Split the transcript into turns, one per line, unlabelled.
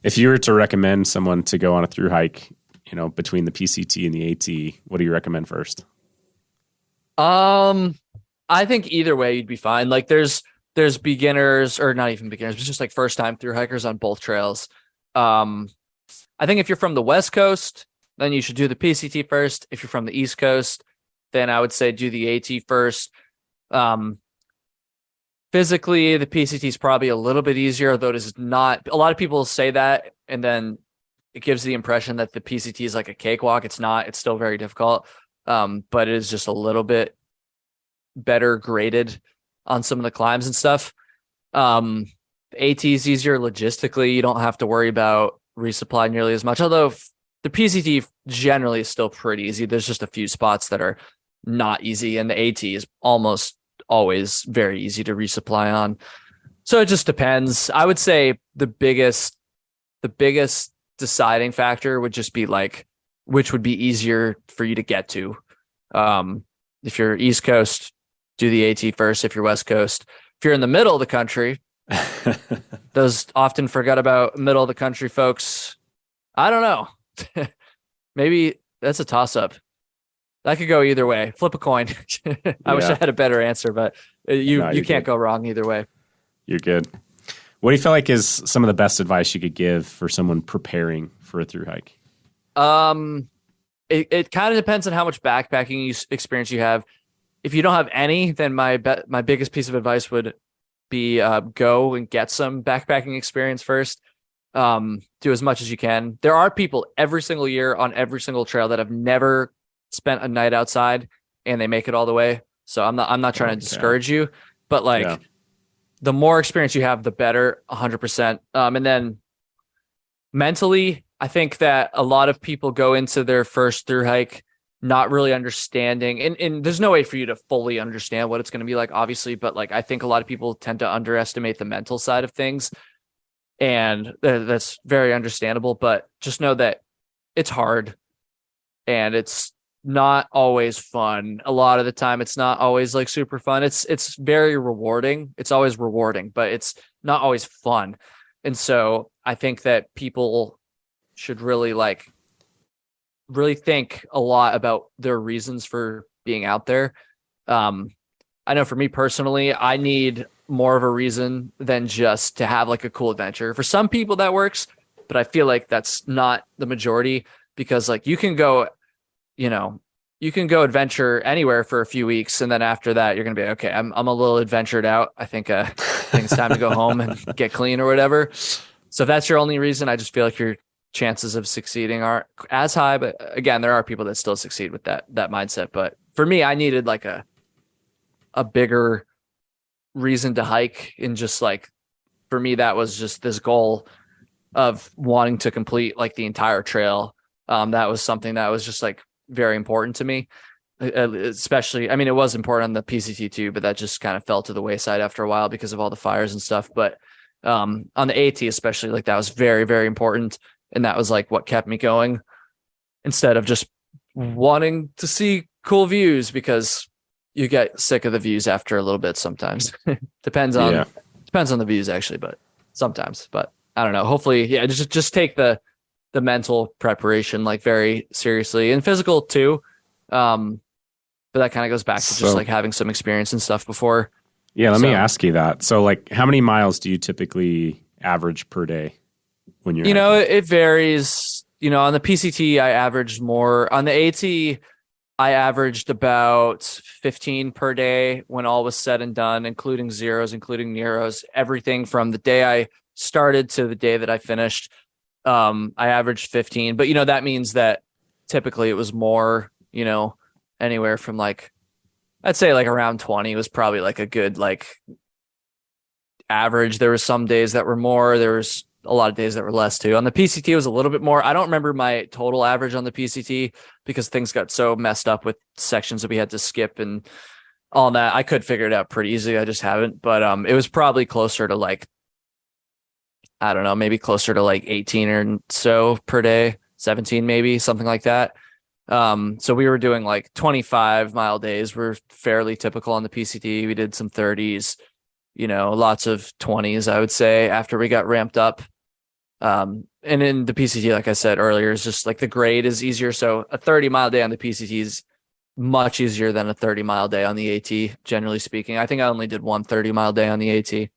If you were to recommend someone to go on a through hike, between the PCT and the AT, what do you recommend first?
I think either way you'd be fine. Like there's beginners, or not even beginners, but just like first time through hikers on both trails. I think if you're from the West Coast, then you should do the PCT first. If you're from the East Coast, then I would say do the AT first. Physically, the PCT is probably a little bit easier, though it is not. A lot of people say that, and then it gives the impression that the PCT is like a cakewalk. It's not. It's still very difficult, but it is just a little bit better graded on some of the climbs and stuff. The AT is easier logistically. You don't have to worry about resupply nearly as much, although the PCT generally is still pretty easy. There's just a few spots that are not easy, and the AT is almost always very easy to resupply on. So it just depends. I would say the biggest deciding factor would just be like which would be easier for you to get to. If you're East Coast, do the AT first. If you're West Coast, if you're in the middle of the country, those often forgot about middle of the country folks. I don't know. Maybe that's a toss up. That could go either way. Flip a coin. I wish I had a better answer, but you can't go wrong either way.
You're good. What do you feel like is some of the best advice you could give for someone preparing for a through hike?
It kind of depends on how much backpacking experience you have. If you don't have any, then my biggest piece of advice would be go and get some backpacking experience first. Do as much as you can. There are people every single year on every single trail that have never spent a night outside and they make it all the way. So I'm not trying to discourage you, but the more experience you have, the better, 100%. And then mentally, I think that a lot of people go into their first through hike not really understanding, and there's no way for you to fully understand what it's going to be like, obviously, but like I think a lot of people tend to underestimate the mental side of things, and that's very understandable. But just know that it's hard and it's not always fun. A lot of the time it's not always like super fun. It's very rewarding. It's always rewarding, but it's not always fun. And so I think that people should really think a lot about their reasons for being out there. I know for me personally, I need more of a reason than just to have like a cool adventure. For some people that works, but I feel like that's not the majority, because like you can go adventure anywhere for a few weeks, and then after that you're gonna be okay, I'm a little adventured out. I think it's time to go home and get clean or whatever. So if that's your only reason, I just feel like your chances of succeeding aren't as high. But again, there are people that still succeed with that mindset. But for me, I needed like a bigger reason to hike, and just like for me, that was just this goal of wanting to complete like the entire trail. That was something that was just like very important to me, especially, I mean, it was important on the PCT too, but that just kind of fell to the wayside after a while because of all the fires and stuff. But on the AT especially, like that was very, very important. And that was like what kept me going, instead of just wanting to see cool views, because you get sick of the views after a little bit sometimes. Depends on the views actually, but sometimes. But I don't know. Hopefully, just take the mental preparation like very seriously, and physical too. But that kind of goes back to just like having some experience and stuff before.
Yeah, let me ask you that. So like how many miles do you typically average per day when you're
it varies. On the PCT I averaged more. On the AT I averaged about 15 per day when all was said and done, including zeros, including Neros, everything from the day I started to the day that I finished. I averaged 15, but that means that typically it was more, anywhere from like, I'd say like around 20 was probably like a good like average. There were some days that were more, there was a lot of days that were less too. On the PCT it was a little bit more. I don't remember my total average on the PCT because things got so messed up with sections that we had to skip and all that. I could figure it out pretty easily. I just haven't, but it was probably closer to like, I don't know, maybe closer to like 18 or so per day, 17, maybe something like that. So we were doing like 25-mile days were fairly typical on the PCT. We did some 30s, lots of 20s, I would say, after we got ramped up. And in the PCT, like I said earlier, is just like the grade is easier. So a 30-mile day on the PCT is much easier than a 30-mile day on the AT, generally speaking. I think I only did one 30-mile day on the AT.